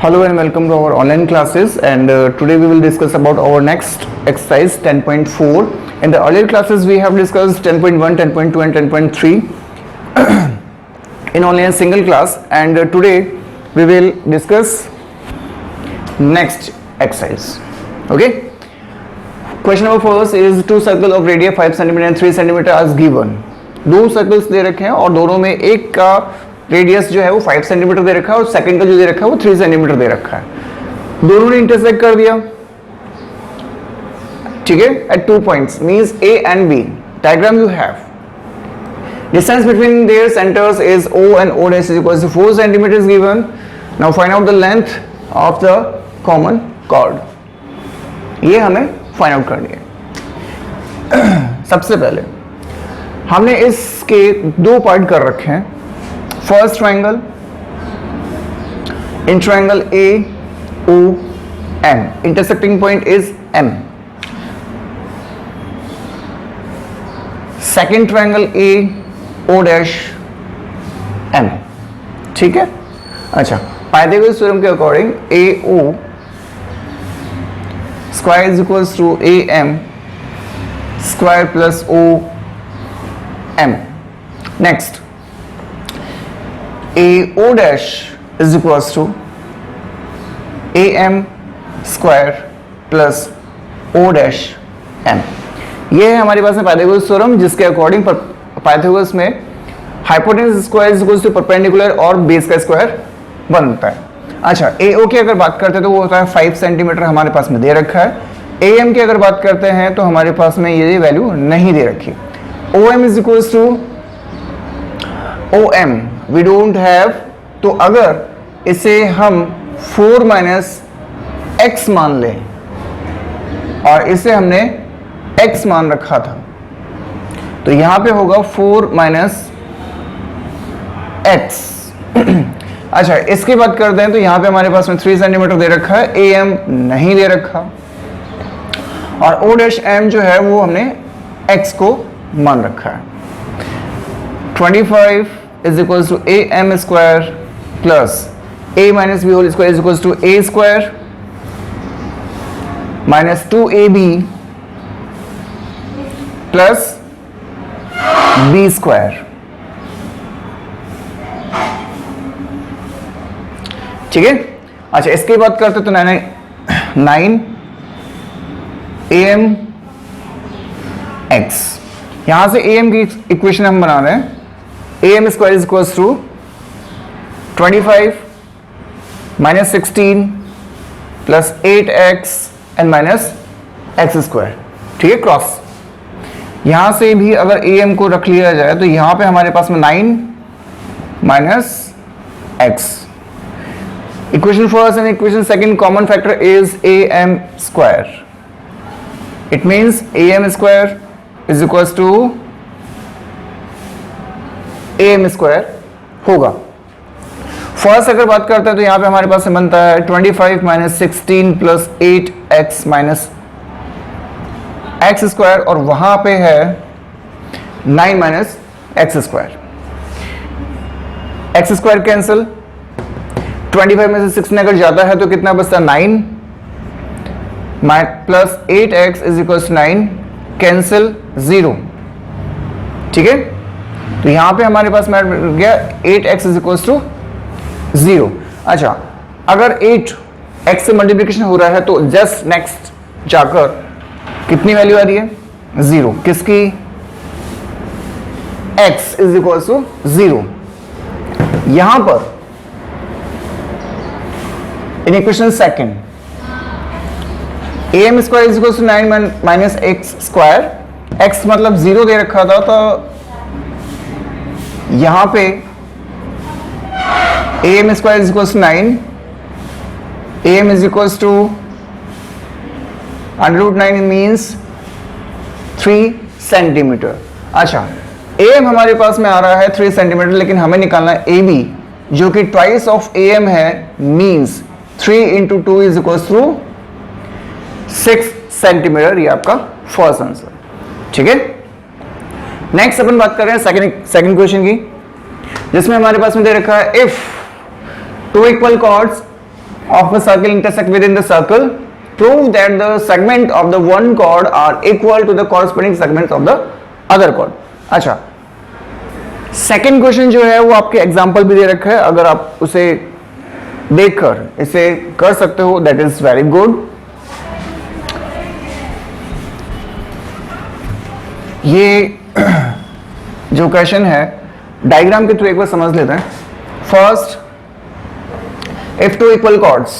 Hello and welcome to our online classes, and today we will discuss about our next exercise 10.4. In the earlier classes we have discussed 10.1, 10.2 and 10.3 in only a single class, and today we will discuss next exercise. Okay, question number first is two circles of radius 5 cm and 3 cm as given. दो circles दे रखे हैं और दोनों में एक का radius जो है वो 5 सेंटीमीटर दे रखा है और सेकंड का जो दे रखा है वो 3 सेंटीमीटर दे रखा है. दोनों ने इंटरसेक्ट कर दिया, ठीक है, at 2 points means A and B. Diagram you have. Distance between their centres is O and O dash is equal to 4 centimeters given. Now find out the length of the common chord. ये हमें find out करनी है. सबसे पहले हमने इसके दो part कर रखे हैं. First triangle, in triangle AOM, intersecting point is M. Second triangle AO'M, ठीक है. अच्छा, पाइथागोरस थ्योरम के according AO square is equals to AM square plus OM. Next, AO dash is equals to AM square plus O dash M. ये है हमारे पास में Pythagoras theorem, जिसके अकॉर्डिंग पाइथागोरस में hypotenuse square is equals to perpendicular और base का square बनता है. अच्छा, AO की अगर बात करते हैं तो वो होता है 5 सेंटीमीटर हमारे पास में दे रखा है. AM की अगर बात करते हैं तो हमारे पास में ये वैल्यू नहीं दे रखी. OM is equals to OM we don't have. तो अगर इसे हम 4 माइनस एक्स मान लें और इसे हमने x मान रखा था तो यहां पे होगा 4 माइनस एक्स. अच्छा, इसकी बात करते हैं तो यहां पे हमारे पास में 3 सेंटीमीटर दे रखा है, AM नहीं दे रखा और O डैश M जो है वो हमने x को मान रखा है. 25 is equals to AM square plus A minus B whole square is equals to A square minus 2AB plus B square. ठीक है. अच्छा, इसकी बात करते तो 9 AM x. यहां से AM की इक्वेशन हम बना रहे हैं. AM square is equals to 25 minus 16 plus 8x and minus x square. ठीक है, क्रॉस. यहां से भी अगर AM को रख लिया जाए तो यहां पे हमारे पास में 9 minus x. Equation first and equation second common factor is AM square. It means AM square is equals to AM square होगा. फर्स्ट अगर बात करते हैं तो यहां पे हमारे पास बनता है 25 minus 16 plus 8x minus x square और वहां पे है 9 minus x square. X square cancel, 25 में से 16 अगर जाता है तो कितना बचता है 9 plus 8x is equal to 9 cancel 0. ठीक है, तो यहां पे हमारे पास में गया 8x इज इक्वल टू 0. अच्छा, अगर 8x से मल्टीप्लिकेशन हो रहा है तो जस्ट नेक्स्ट जाकर कितनी वैल्यू आ रही है 0. किसकी? x is equal to 0. यहां पर in equation second AM square is equal to 9 minus x square. x मतलब 0 दे रखा था तो यहां पे AM square is equal to 9, AM is equal to √9 means 3 centimetre. अच्छा, AM हमारे पास में आ रहा है 3 सेंटीमीटर, लेकिन हमें निकालना है AB जो कि ट्वाइस ऑफ AM है, means 3 into 2 is equal to 6 centimetre. ये आपका फर्स्ट आंसर. ठीक है. नेक्स्ट अपन बात कर रहे हैं सेकंड क्वेश्चन की, जिसमें हमारे पास में दे रखा है if two equal chords of a circle intersect within the circle, prove that the segment of the one chord are equal to the corresponding segments of the other chord. अच्छा, second question जो है वो आपके example भी दे रखा है, अगर आप उसे देखकर इसे कर सकते हो दैट इज वेरी गुड. ये जो क्वेश्चन है डायग्राम के थ्रू एक बार समझ लेते हैं. First, if two equal chords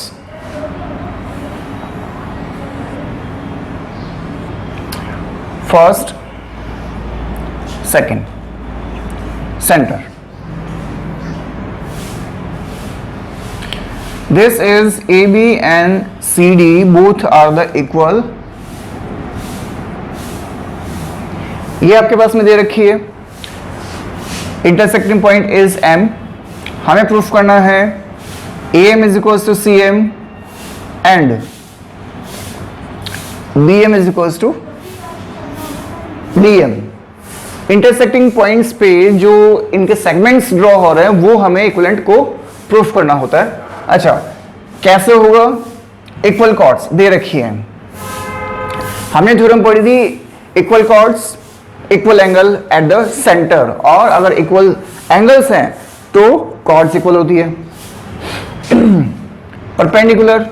first, second, center. This is AB and CD, both are the equal. ये आपके पास में दे रखी है. Intersecting point is M. हमें प्रूफ करना है AM is equals to CM and BM is equals to DM. Intersecting points पे जो इनके सेगमेंट्स ड्रॉ हो रहे हैं वो हमें इक्विवेलेंट को प्रूफ करना होता है. अच्छा, कैसे होगा? इक्वल कॉर्ड्स दे रखी है. हमने थ्योरम पढ़ी थी equal chords equal angle at the centre, और अगर इक्वल एंगल्स हैं तो कॉर्ड्स इक्वल होती है. परपेंडिकुलर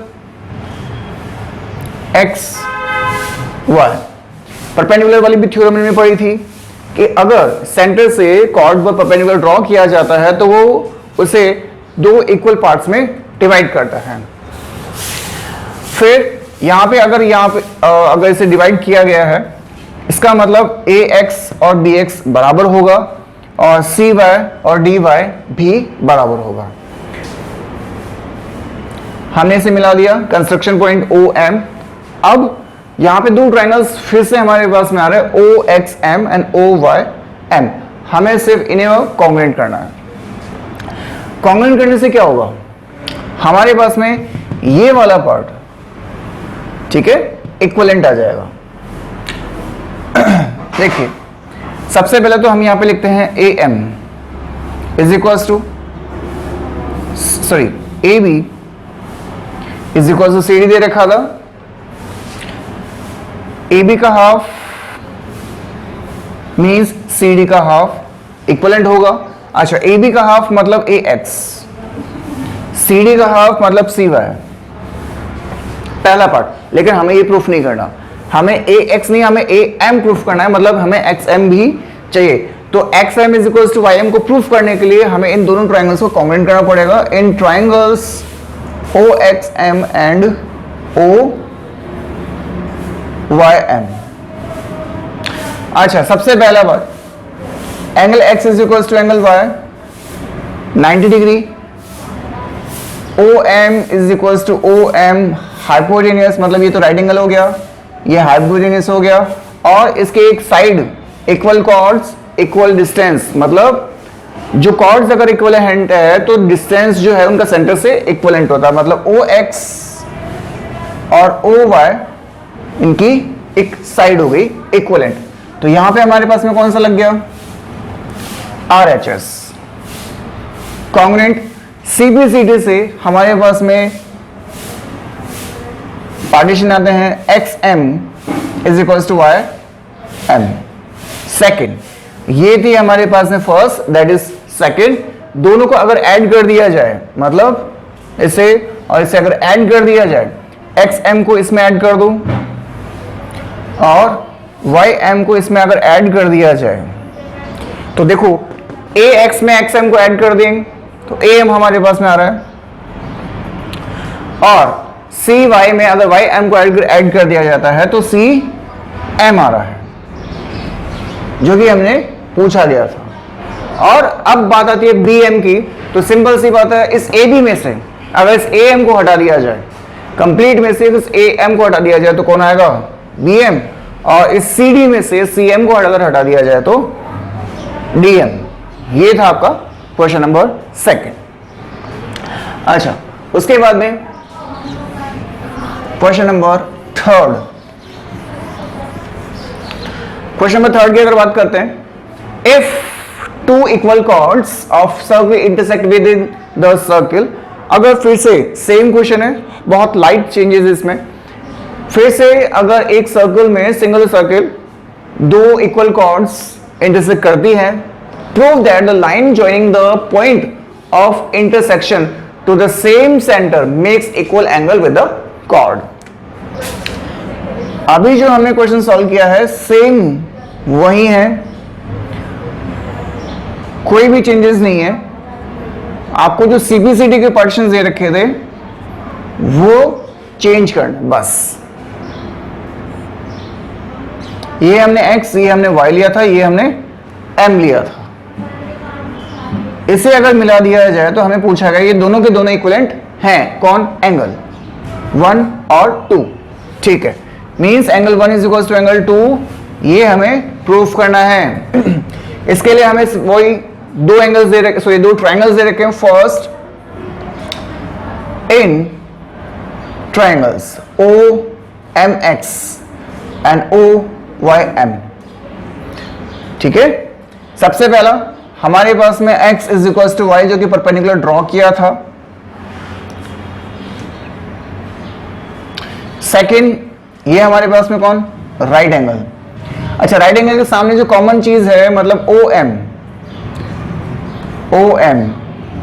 x y, परपेंडिकुलर वाली भी थ्योरम में पढ़ी थी कि अगर सेंटर से कॉर्ड पर परपेंडिकुलर ड्रॉ किया जाता है तो वो उसे दो इक्वल पार्ट्स में डिवाइड करता है. फिर यहां पे अगर इसे डिवाइड किया गया है, इसका मतलब ax और bx बराबर होगा और cy और dy भी बराबर होगा. हमने इसे मिला दिया, कंस्ट्रक्शन पॉइंट OM. अब यहां पे दो ट्रायंगल्स फिर से हमारे पास में आ रहे हैं OXM एंड OYM. हमें सिर्फ इन्हें कॉन्ग्रुएंट करना है. कॉन्ग्रुएंट करने से क्या होगा? हमारे पास में ये वाला पार्ट, ठीक है, इक्विवेलेंट आ जाएगा. देखिए, सबसे पहले तो हम यहां पे लिखते हैं AM is equals to AB is equal to CD दे रखा था. AB का हाफ मीन्स CD का हाफ इक्विवेलेंट होगा. अच्छा, AB का हाफ मतलब AX, CD का हाफ मतलब CY, पहला पार्ट. लेकिन हमें ये प्रूफ नहीं करना, हमें AX नहीं, हमें AM प्रूफ करना है, मतलब हमें XM भी चाहिए. तो XM is equal to YM को प्रूफ करने के लिए हमें इन दोनों ट्रायंगल्स को कॉन्ग्रुएंट करना पड़ेगा. In triangles OXM and OYM. अच्छा, सबसे पहला बात, angle X is equal to angle Y 90 degree. OM is equal to OM hypotenuse, मतलब ये तो राइट एंगल हो गया, ये हाइपोटेनियस हो गया, और इसके एक side equal chords equal distance, मतलब जो कॉर्ड्स अगर इक्विवेलेंट है तो डिस्टेंस जो है उनका सेंटर से इक्विवेलेंट होता है. मतलब OX और OY इनकी एक साइड हो गई इक्विवेलेंट. तो यहां पे हमारे पास में कौन सा लग गया? RHS. कॉन्ग्रुएंट CPCD से हमारे पास में पार्टीशन आते हैं XM is equal to YM. Second, ये थी हमारे पास में फर्स्ट, दैट इज सेकेंड. दोनों को अगर ऐड कर दिया जाए, मतलब इसे और इसे अगर ऐड कर दिया जाए, XM को इसमें ऐड कर दो और YM को इसमें अगर ऐड कर दिया जाए, तो देखो AX में XM को ऐड कर देंगे तो AM हमारे पास में आ रहा है, और CY में अगर YM को ऐड कर दिया जाता है तो CM आ रहा है, जो कि हमने पूछा दिया था. और अब बात आती है BM की. तो सिंपल सी बात है, इस AB में से अगर इस AM को हटा दिया जाए, कंप्लीट में से इस AM को हटा दिया जाए तो कौन आएगा? BM. और इस CD में से CM को अगर हटा दिया जाए तो DM. ये था आपका क्वेश्चन नंबर सेकेंड. अच्छा, उसके बाद में question number third. Question number third की अगर बात करते हैं, if two equal chords of circle intersect within the circle, अगर फिर से सेम क्वेश्चन है, बहुत लाइट चेंजेस इसमें, फिर से अगर एक सर्कल में सिंगल सर्कल दो इक्वल कॉर्ड्स इंटरसेक्ट करती है, prove that the line joining the point of intersection to the same centre makes equal angle with the chord. अभी जो हमने क्वेश्चन सॉल्व किया है सेम वही है, कोई भी चेंजेस नहीं है। आपको जो सीपीसीटी के पार्टीशंस दे रखे थे वो चेंज करना बस। ये हमने x, ये हमने y लिया था, ये हमने m लिया था। इसे अगर मिला दिया जाए तो हमें पूछा गया ये दोनों के दोनों इक्विवेलेंट हैं, कौन? एंगल 1 और 2। ठीक है, means angle 1 is equal to angle 2, ये हमें प्रूफ करना है। इसके लिए हमें वही दो एंगल्स दे रखे, सॉरी दो ट्राइंगल्स दे रखे हैं। First in triangles OMX and OYM। ठीक है, सबसे पहला हमारे पास में x is equal to y जो कि परपेंडिकुलर ड्रॉ किया था। सेकंड, ये हमारे पास में कौन? Right angle. अच्छा, राइट एंगल के सामने जो कॉमन चीज है मतलब OM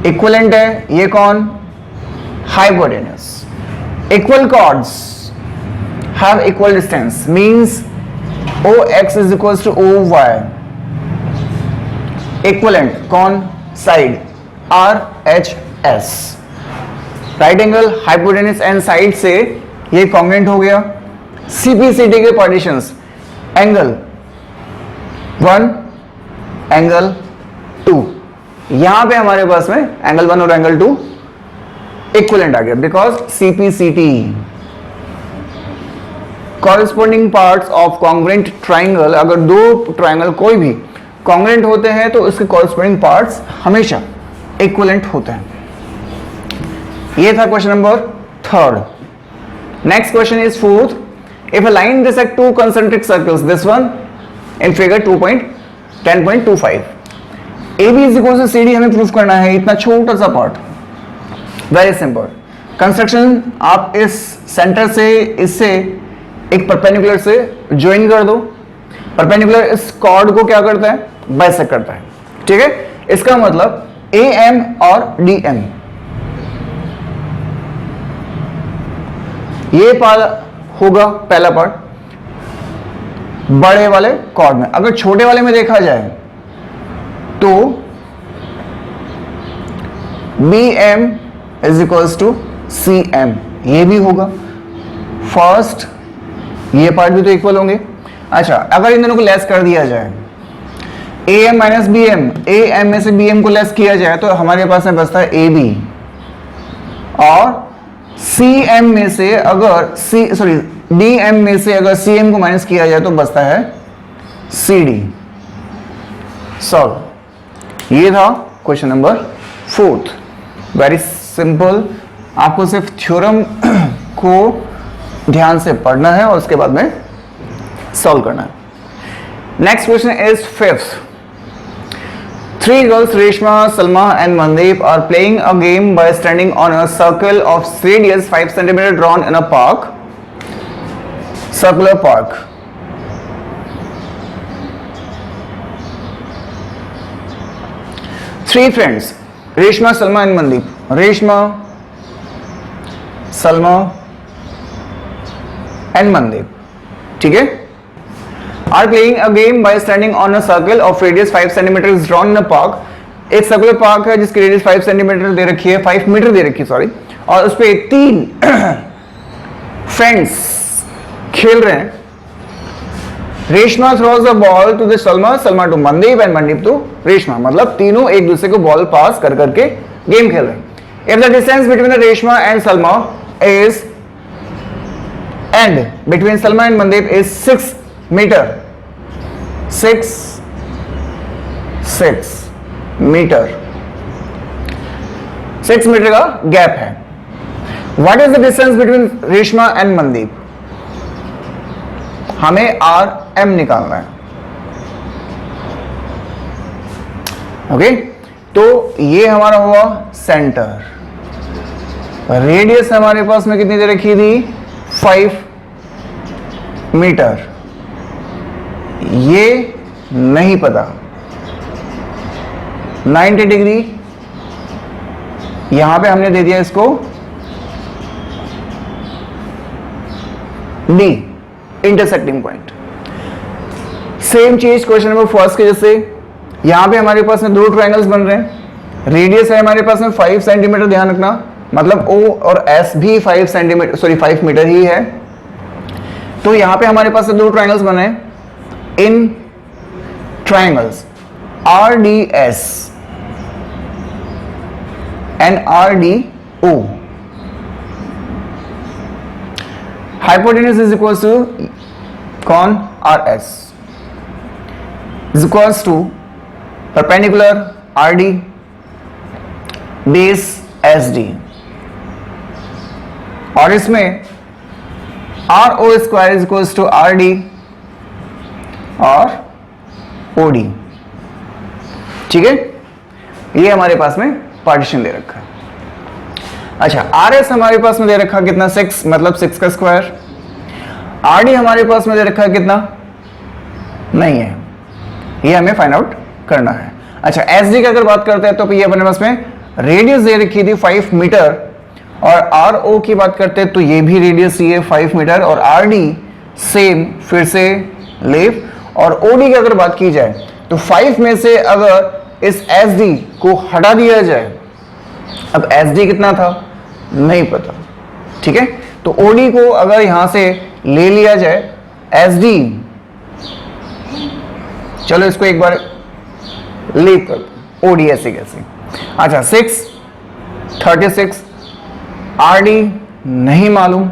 इक्विवेलेंट है, ये कौन? Hypotenuse. Equal chords have equal distance, means OX is equal to OY। Equivalent कौन? Side RHS। Right angle, hypotenuse and side से ये कॉन्ग्रुएंट हो गया। सीपीसीटी के पार्टीशंस, एंगल 1 एंगल 2, यहां पे हमारे पास में एंगल 1 और एंगल 2 इक्विवेलेंट आ गया because CPCT corresponding parts of congruent triangle. अगर दो ट्राइंगल कोई भी कॉन्ग्रुएंट होते हैं तो उसके कॉरेस्पॉन्डिंग पार्ट्स हमेशा इक्विवेलेंट होते हैं। ये था question number 3rd। Next question is 4th। If a line intersects two concentric circles, this one in figure 2.10.25, AB is equal to CD हमें प्रूफ करना है, इतना छोटा सा पार्ट, वेरी सिंपल। कंस्ट्रक्शन, आप इस सेंटर से इससे एक परपेंडिकुलर से ज्वाइन कर दो। परपेंडिकुलर इस कॉर्ड को क्या करता है? बाइसेक्ट करता है। ठीक है, इसका मतलब AM और DM, ये पार्ट होगा पहला पार्ट बड़े वाले कॉर्ड में। अगर छोटे वाले में देखा जाए तो BM is equals to CM, ये भी होगा। फर्स्ट, ये पार्ट भी तो इक्वल होंगे। अच्छा, अगर इन दोनों को लेस कर दिया जाए, AM माइनस BM, AM में से BM को लेस किया जाए तो हमारे पास में बचता है AB, और CM में से अगर DM में से अगर CM को माइनस किया जाए तो बचता है CD। सॉल्व। ये था question number 4th। Very simple, आपको सिर्फ थ्योरम को ध्यान से पढ़ना है और उसके बाद में सॉल्व करना है। Next question is 5th। 3 girls, Reshma, Salma and Mandeep, are playing a game by standing on a circle of radius 5 cm drawn in a park, circular park. Three friends, Reshma, Salma and Mandeep. Reshma, Salma and Mandeep. ठीक है, are playing a game by standing on a circle of radius 5 cm drawn in a park. एक circular park है जिसकी radius 5 centimetre दे रखी है, 5 metre दे रखी है sorry, और उस पे 3 फ्रेंड्स खेल रहे हैं। Reshma throws the ball to the Salma, Salma to Mandeep and Mandeep to Reshma, मतलब तीनों एक दूसरे को बॉल पास कर करके गेम खेल रहे हैं। If the distance between the Reshma and Salma is and between Salma and Mandeep is 6 metre, 6 metre, 6 metre का गैप है। What is the distance between Reshma and Mandeep? हमें RM निकालना है। ओके, तो ये हमारा हुआ सेंटर, रेडियस हमारे पास में कितनी दे रखी थी, 5 मीटर। ये नहीं पता। 90 डिग्री यहां पे हमने दे दिया इसको डी, इंटरसेक्टिंग पॉइंट। सेम चीज क्वेश्चन नंबर फर्स्ट के जैसे, यहां पे हमारे पास में दो ट्रायंगल्स बन रहे हैं। रेडियस है हमारे पास में 5 सेंटीमीटर, ध्यान रखना, मतलब O और S भी 5 सेंटीमीटर, सॉरी 5 मीटर ही है। तो यहां पे हमारे पास दो ट्रायंगल्स बने, इन triangles RDS and RDO, hypotenuse is equals to कौन, RS is equals to perpendicular RD, base SD, और इसमें RO square is equals to RD और OD। ठीक है, ये हमारे पास में पार्टीशन दे रखा है। अच्छा, RS हमारे पास में दे रखा कितना, 6, मतलब 6 का स्क्वायर। RD हमारे पास में दे रखा कितना, नहीं है, ये हमें फाइंड आउट करना है। अच्छा, SD की अगर बात करते हैं तो ये अपने पास में रेडियस दे रखी थी 5 मीटर, और RO की बात करते हैं तो ये भी रेडियस ही है 5 मीटर, और RD सेम फिर से लेव, और OD की अगर बात की जाए तो 5 में से अगर इस SD को हटा दिया जाए, अब SD कितना था नहीं पता, ठीक है, तो OD को अगर यहां से ले लिया जाए, SD, चलो इसको एक बार लीव कर, OD ऐसे कैसे। अच्छा, 6, 36, RD नहीं मालूम,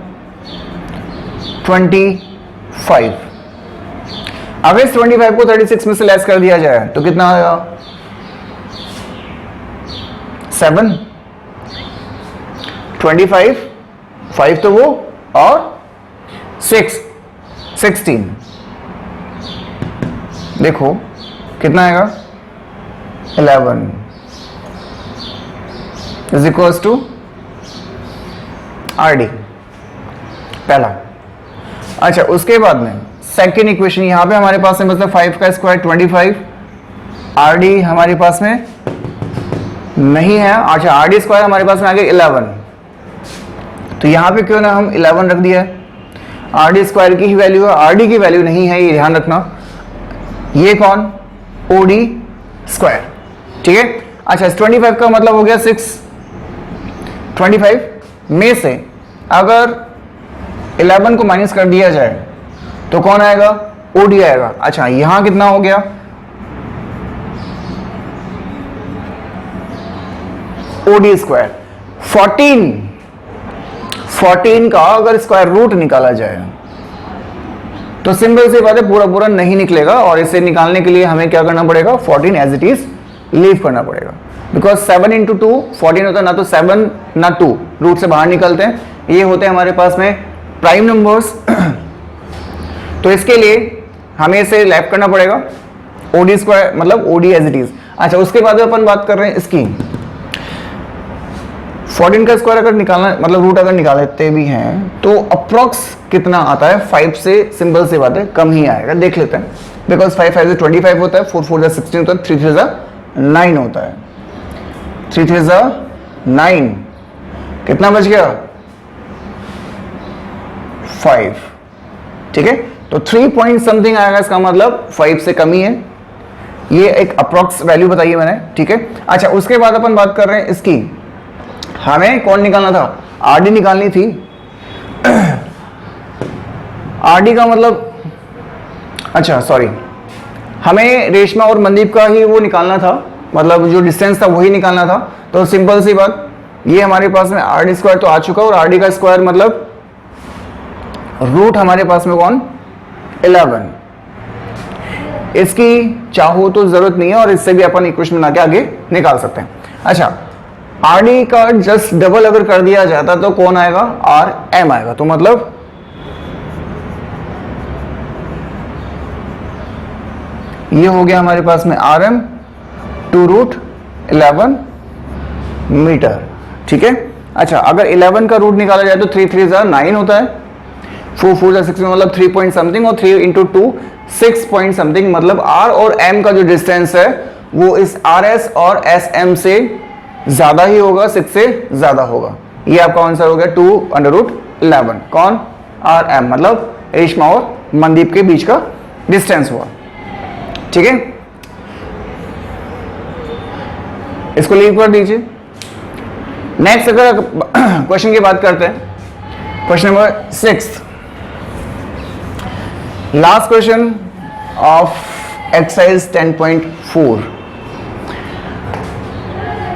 25। अगर इस 25 को 36 में से लेस कर दिया जाए तो कितना आएगा, 7, 25, 5 तो वो, और 6, 16, देखो कितना आएगा, 11 इज इक्वल्स टू RD, पहला। अच्छा, उसके बाद में सेकेंड इक्वेशन, यहां पे हमारे पास है मतलब 5 का स्क्वायर 25, RD हमारे पास में नहीं है। अच्छा, RD स्क्वायर हमारे पास में आ गया 11, तो यहां पे क्यों ना हम 11 रख दिया है, RD स्क्वायर की ही वैल्यू है, RD की वैल्यू नहीं है, ये ध्यान रखना। ये कौन, OD स्क्वायर, ठीक है। अच्छा, 25 का मतलब हो गया 6, 25 में से अगर 11 को माइनस कर दिया जाए तो कौन आएगा, OD आएगा। अच्छा, यहां कितना हो गया, OD स्क्वायर 14 का अगर स्क्वायर रूट निकाला जाए तो सिंपल सी बात है, पूरा पूरा नहीं निकलेगा, और इसे निकालने के लिए हमें क्या करना पड़ेगा, 14 एज इट इज लीव करना पड़ेगा, बिकॉज 7 इंटू 2 14 होता है, ना तो 7 ना 2 रूट से बाहर निकलते हैं, ये होते हैं हमारे पास में प्राइम नंबर्स। तो इसके लिए हमें इसे लेफ्ट करना पड़ेगा, OD स्क्वायर मतलब OD एज इट इज। अच्छा, उसके बाद अपन बात कर रहे हैं इसकी 14 का स्क्वायर अगर निकालना, मतलब रूट अगर निकालते भी हैं तो अप्रॉक्स कितना आता है, 5 से सिंपल सी बात है कम ही आएगा, देख लेते हैं, बिकॉज 5 5 25 होता है, 4 4 16 होता है, 3 3 9 होता है, 3 3 9, कितना बच गया, 5, ठीक है, तो 3 पॉइंट समथिंग आएगा, इसका मतलब 5 से कम ही है, ये एक अप्रॉक्स वैल्यू बताइए मैंने, ठीक है। अच्छा, उसके बाद अपन बात कर रहे हैं इसकी, हमें कौन निकालना था, RD निकालनी थी। RD का मतलब, अच्छा सॉरी, हमें रेशमा और मनदीप का ही वो निकालना था, मतलब जो डिस्टेंस था वही निकालना था, तो सिंपल सी बात, ये हमारे पास में RD स्क्वायर तो आ चुका, और RD का स्क्वायर मतलब रूट हमारे पास में कौन, 11। इसकी चाहो तो जरूरत नहीं है, और इससे भी अपन इक्वेशन बना के आगे निकाल सकते हैं। अच्छा, RD का जस्ट डबल अगर कर दिया जाता तो कौन आएगा, RM आएगा, तो मतलब ये हो गया हमारे पास में RM 2 रूट 11 मीटर, ठीक है। अच्छा, अगर 11 का रूट निकाला जाए तो 3 3 9 होता है, 4 4 16 मतलब 3 पॉइंट समथिंग, और 3 इंटू 2 6 पॉइंट समथिंग। मतलब आर और एम का जो डिस्टेंस है वो इस आर एस और एस एम से ज्यादा ही होगा, 6 से ज्यादा होगा। ये आपका आंसर हो गया 2/11। कौन? आर एम, मतलब रेशमा और मनदीप के बीच का डिस्टेंस हुआ। ठीक है, इसको लीव कर दीजिए। नेक्स्ट अगर क्वेश्चन की बात करते हैं, question number 6, last question of exercise 10.4।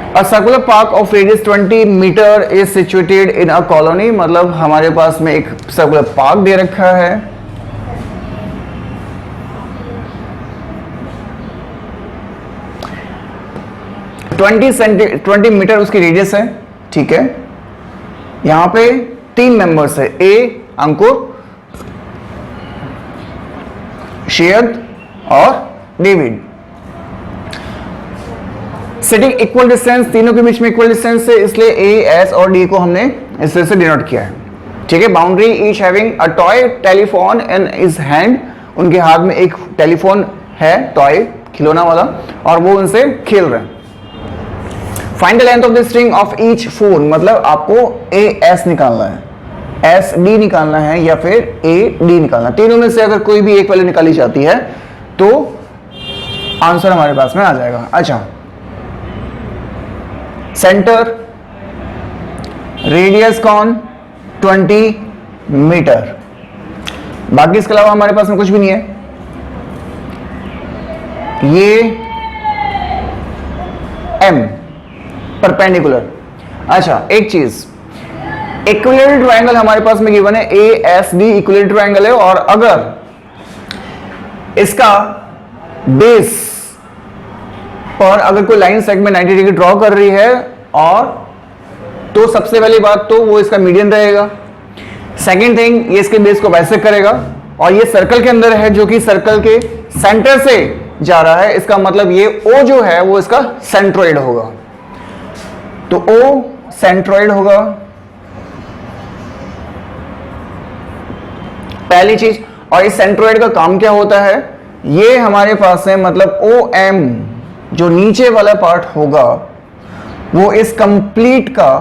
A circular park of radius 20 metre is situated in a colony। मतलब हमारे पास में एक सर्कुलर पार्क दे रखा है, ट्वेंटी मीटर उसकी रेडियस है। ठीक है, यहां पे 3 मेंबर्स है, ए अंकुर, शेयद और डेविड। सेटिंग इक्वल डिस्टेंस, तीनों के बीच में इक्वल डिस्टेंस है, इसलिए ए, एस और डी को हमने इस तरह से डिनोट किया है। ठीक है, boundary each having a toy telephone in his hand. उनके हाथ में एक टेलीफोन है, टॉय खिलौना वाला, और वो उनसे खेल रहे हैं। Find the length of the string of each phone. मतलब आपको ए एस निकालना है, एस डी निकालना है, या फिर ए डी निकालना है। तीनों में से अगर कोई भी एक वैल्यू निकाली जाती है तो आंसर हमारे पास में आ जाएगा। अच्छा, सेंटर, रेडियस कौन? 20 मीटर। बाकी इसके अलावा हमारे पास में कुछ भी नहीं है। ये एम परपेंडिकुलर। अच्छा, एक चीज, इक्विलेटरल ट्रायंगल हमारे पास में गिवन है, A S D equilateral triangle है, और अगर इसका बेस पर अगर कोई लाइन सेगमेंट 90 डिग्री ड्रॉ कर रही है, और तो सबसे पहली बात तो वो इसका मीडियन रहेगा। सेकंड थिंग, ये इसके बेस को बाइसेक्ट करेगा, और ये सर्कल के अंदर है जो कि सर्कल के सेंटर से जा रहा है। इसका मतलब ये ओ जो है वो इसका सेंट्रोइड होगा, तो ओ सेंट्रोइड होगा पहली चीज। और इस सेंट्रोइड का काम क्या होता है? ये हमारे पास है, मतलब ओ एम जो नीचे वाला पार्ट होगा वो इस कंप्लीट का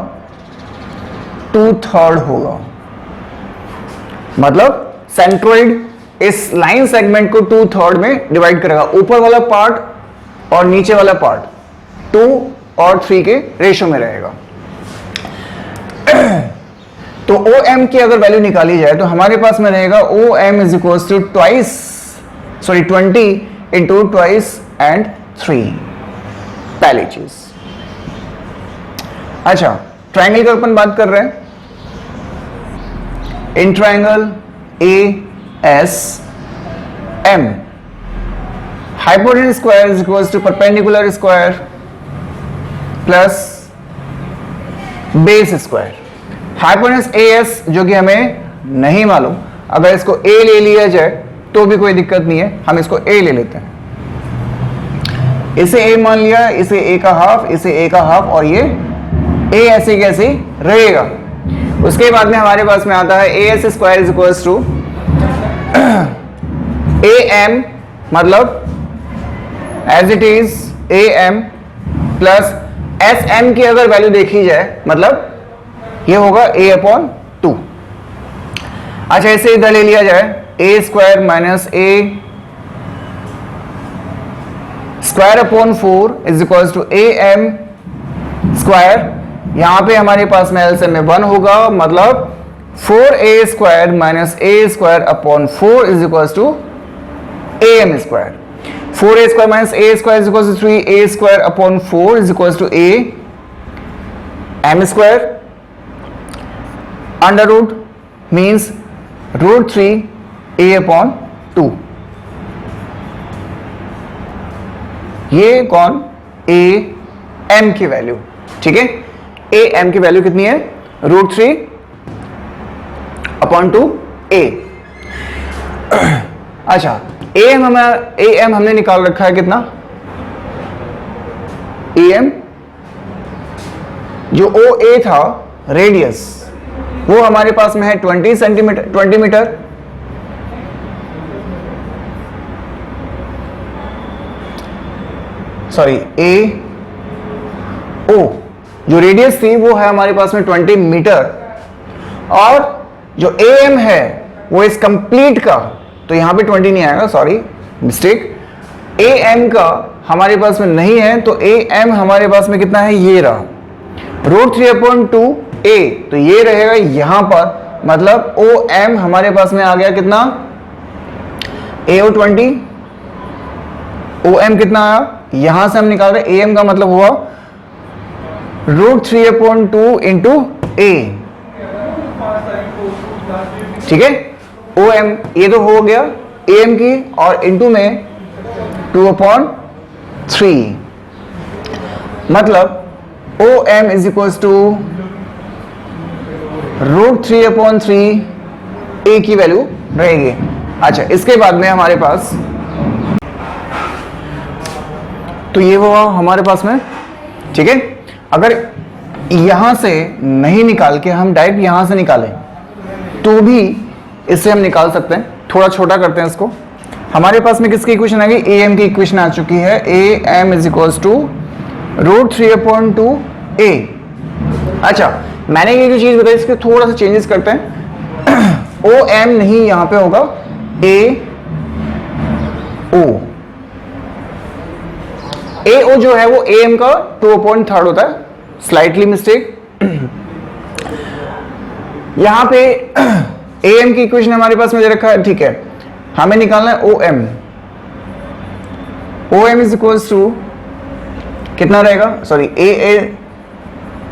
2/3 होगा। मतलब सेंट्रोइड इस लाइन सेगमेंट को 2/3 में डिवाइड करेगा, ऊपर वाला पार्ट और नीचे वाला पार्ट 2 और 3 के रेशो में रहेगा। तो ओ एम की अगर वैल्यू निकाली जाए तो हमारे पास में रहेगा O M is equal to 20 into 2 and 3, पहली चीज। अच्छा, ट्रायंगल की अपन बात कर रहे हैं। In triangle A S M, hypotenuse square is equal to perpendicular square plus base square. Hypotenuse A S जो कि हमें नहीं मालूम, अगर इसको ए ले लिया जाए तो भी कोई दिक्कत नहीं है, हम इसको ए ले लेते हैं। इसे ए मान लिया, इसे ए का हाफ, इसे ए का हाफ, और ये ए ऐसे कैसे रहेगा। उसके बाद में हमारे पास में आता है A S square is equal to A M, मतलब as it is A M plus S M की अगर वैल्यू देखी जाए मतलब ये होगा a अपॉन 2। अच्छा, इसे इधर ले लिया जाए, A square minus A square upon 4 is equal to A M square. यहां पे हमारे पास में एलसीएम में 1 होगा, मतलब 4a square minus A square upon 4 is equal to A M square. 4a square minus A square is equal to 3a square upon 4 is equal to A M square. Under root means √3 a upon 2। ये कौन? A M की value. ठीक है, A M की value कितनी है? √3 upon 2 a। अच्छा, A M हमने निकाल रखा है कितना? ए एम जो ओ ए था रेडियस वो हमारे पास में है 20 सेंटीमीटर 20 मीटर। सॉरी ए ओ जो रेडियस थी वो है हमारे पास में 20 मीटर, और जो ए एम है वो इस कंप्लीट का, तो यहां पे 20 नहीं आएगा, सॉरी मिस्टेक, ए एम का हमारे पास में नहीं है, तो ए एम हमारे पास में कितना है, ये रहा √3/2 ए, तो ये रहेगा यहां पर, मतलब ओ एम हमारे पास में आ गया कितना, AO 20, ओ एम कितना आया, यहां से हम निकाल रहे ए एम का मतलब हुआ √3/2 इंटू ए, ठीक है। ओ एम ये तो हो गया ए एम की, और इंटू में 2/3, मतलब O M is equal to √3/3 a की वैल्यू रहेगी। अच्छा, इसके बाद में हमारे पास, तो ये हुआ हमारे पास में, ठीक है। अगर यहां से नहीं निकाल के हम डायरेक्ट यहां से निकालें तो भी इससे हम निकाल सकते हैं, थोड़ा छोटा करते हैं इसको। हमारे पास में किसकी इक्वेशन आ गई, ए एम की इक्वेशन आ चुकी है, A M is equals to √3/2 a. अच्छा, मैंने ये जो चीज बताई इसके थोड़ा सा चेंजेस करते हैं, ओ एम नहीं यहां पे होगा, ए ओ जो है वो ए एम का 2/3 होता है, स्लाइटली मिस्टेक। यहां पे ए एम की इक्वेशन हमारे पास में दे रखा है, ठीक है, हमें निकालना है O M. O M is equals to कितना रहेगा, sorry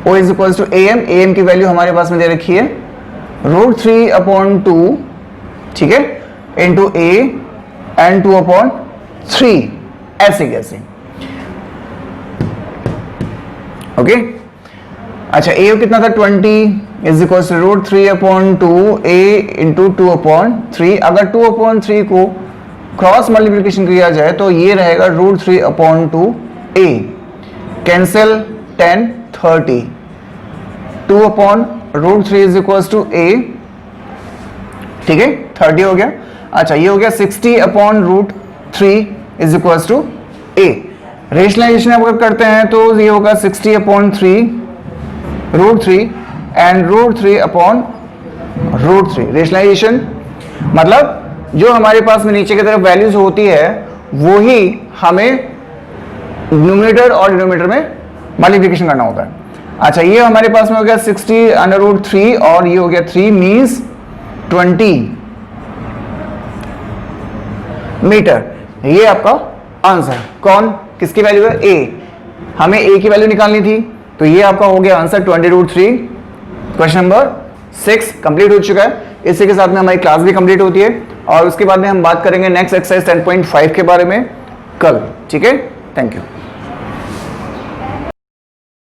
O is equals to A M की वैल्यू हमारे पास में दे रखी है √3/2, ठीक है, इंटू ए एंड 2/3, ऐसे कैसे, ओके। अच्छा, ए कितना था 20 is equal to √3/2 a into 2/3। अगर 2/3 को क्रॉस मल्टीप्लिकेशन किया जाए तो ये रहेगा √3/2 ए, कैंसिल 10 30, 2/√3 इज इक्वल टू ए, ठीक है, 30 हो गया। अच्छा, ये हो गया 60/√3 is equal to a. Rationalisation अगर करते हैं तो ये होगा 60/3 √3 एंड √3/√3। रेशनलाइजेशन मतलब जो हमारे पास में नीचे की तरफ वैल्यूज होती है वो ही हमें न्यूमरेटर और डिनोमिनेटर में मल्टीप्लिकेशन करना होता है। अच्छा, ये हमारे पास में हो गया 60/3 और ये हो गया 3 मीन्स 20 मीटर। ये आपका आंसर, कौन किसकी वैल्यू है, ए। हमें ए की वैल्यू निकालनी थी, तो ये आपका हो गया आंसर 20√3। क्वेश्चन नंबर 6 कंप्लीट हो चुका है। इसी के साथ में हमारी क्लास भी कंप्लीट होती है, और उसके बाद में हम बात करेंगे नेक्स्ट एक्सरसाइज 10.5 के बारे में कल, ठीक है। Thank you.